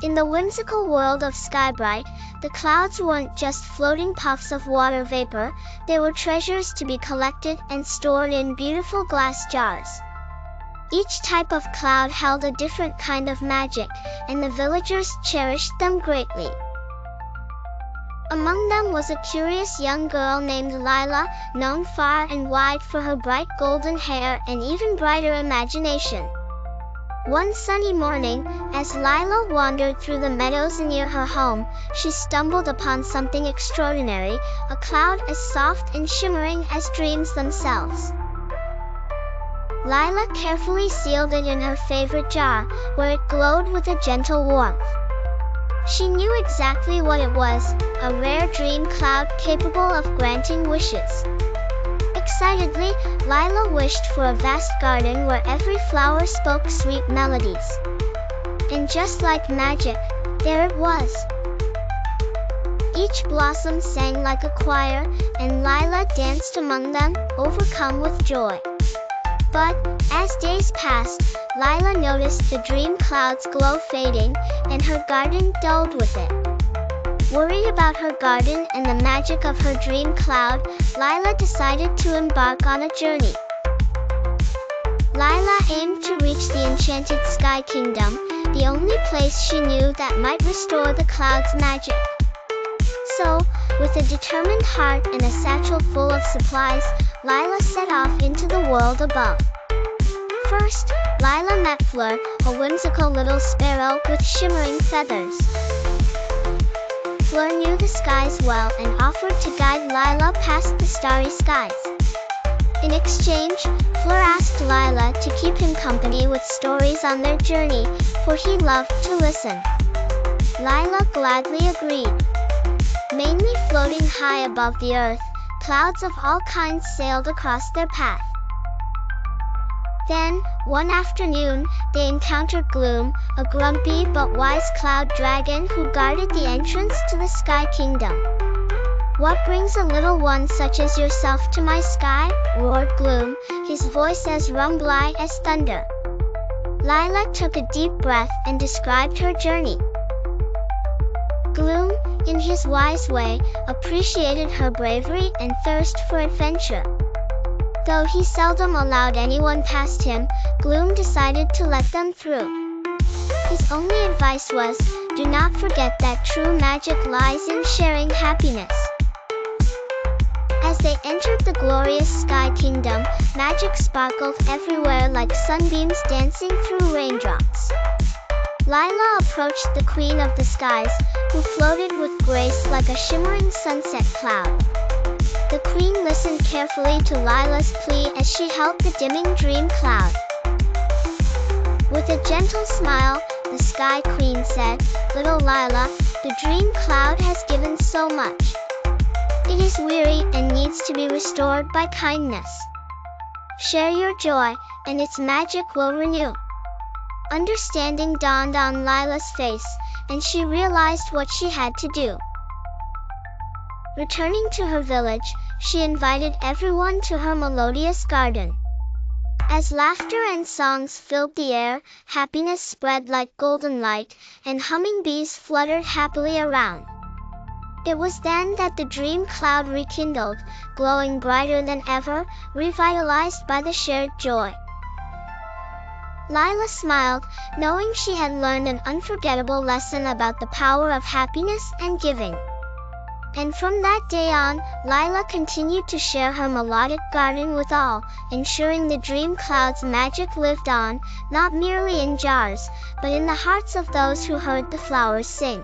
In the whimsical world of Skybright, the clouds weren't just floating puffs of water vapor, they were treasures to be collected and stored in beautiful glass jars. Each type of cloud held a different kind of magic, and the villagers cherished them greatly. Among them was a curious young girl named Lila, known far and wide for her bright golden hair and even brighter imagination. One sunny morning, as Lila wandered through the meadows near her home, she stumbled upon something extraordinary, a cloud as soft and shimmering as dreams themselves. Lila carefully sealed it in her favorite jar, where it glowed with a gentle warmth. She knew exactly what it was, a rare dream cloud capable of granting wishes. Excitedly, Lila wished for a vast garden where every flower spoke sweet melodies. And just like magic, there it was. Each blossom sang like a choir, and Lila danced among them, overcome with joy. But, as days passed, Lila noticed the dream cloud's glow fading, and her garden dulled with it. Worried about her garden and the magic of her dream cloud, Lila decided to embark on a journey. Lila aimed to reach the enchanted Sky Kingdom, the only place she knew that might restore the cloud's magic. So, with a determined heart and a satchel full of supplies, Lila set off into the world above. First, Lila met Fleur, a whimsical little sparrow with shimmering feathers. Fleur knew the skies well and offered to guide Lila past the starry skies. In exchange, Fleur asked Lila to keep him company with stories on their journey, for he loved to listen. Lila gladly agreed. Mainly floating high above the earth, clouds of all kinds sailed across their path. Then, one afternoon, they encountered Gloom, a grumpy but wise cloud dragon who guarded the entrance to the Sky Kingdom. "What brings a little one such as yourself to my sky?" roared Gloom, his voice as rumbly as thunder. Lila took a deep breath and described her journey. Gloom, in his wise way, appreciated her bravery and thirst for adventure. Though he seldom allowed anyone past him, Gloom decided to let them through. His only advice was, do not forget that true magic lies in sharing happiness. As they entered the glorious Sky Kingdom, magic sparkled everywhere like sunbeams dancing through raindrops. Lila approached the Queen of the Skies, who floated with grace like a shimmering sunset cloud. The Queen listened carefully to Lila's plea as she held the dimming dream cloud. With a gentle smile, the Sky Queen said, "Little Lila, the dream cloud has given so much. It is weary and needs to be restored by kindness. Share your joy, and its magic will renew." Understanding dawned on Lila's face, and she realized what she had to do. Returning to her village, she invited everyone to her melodious garden. As laughter and songs filled the air, happiness spread like golden light, and humming bees fluttered happily around. It was then that the dream cloud rekindled, glowing brighter than ever, revitalized by the shared joy. Lila smiled, knowing she had learned an unforgettable lesson about the power of happiness and giving. And from that day on, Lila continued to share her melodic garden with all, ensuring the dream cloud's magic lived on, not merely in jars, but in the hearts of those who heard the flowers sing.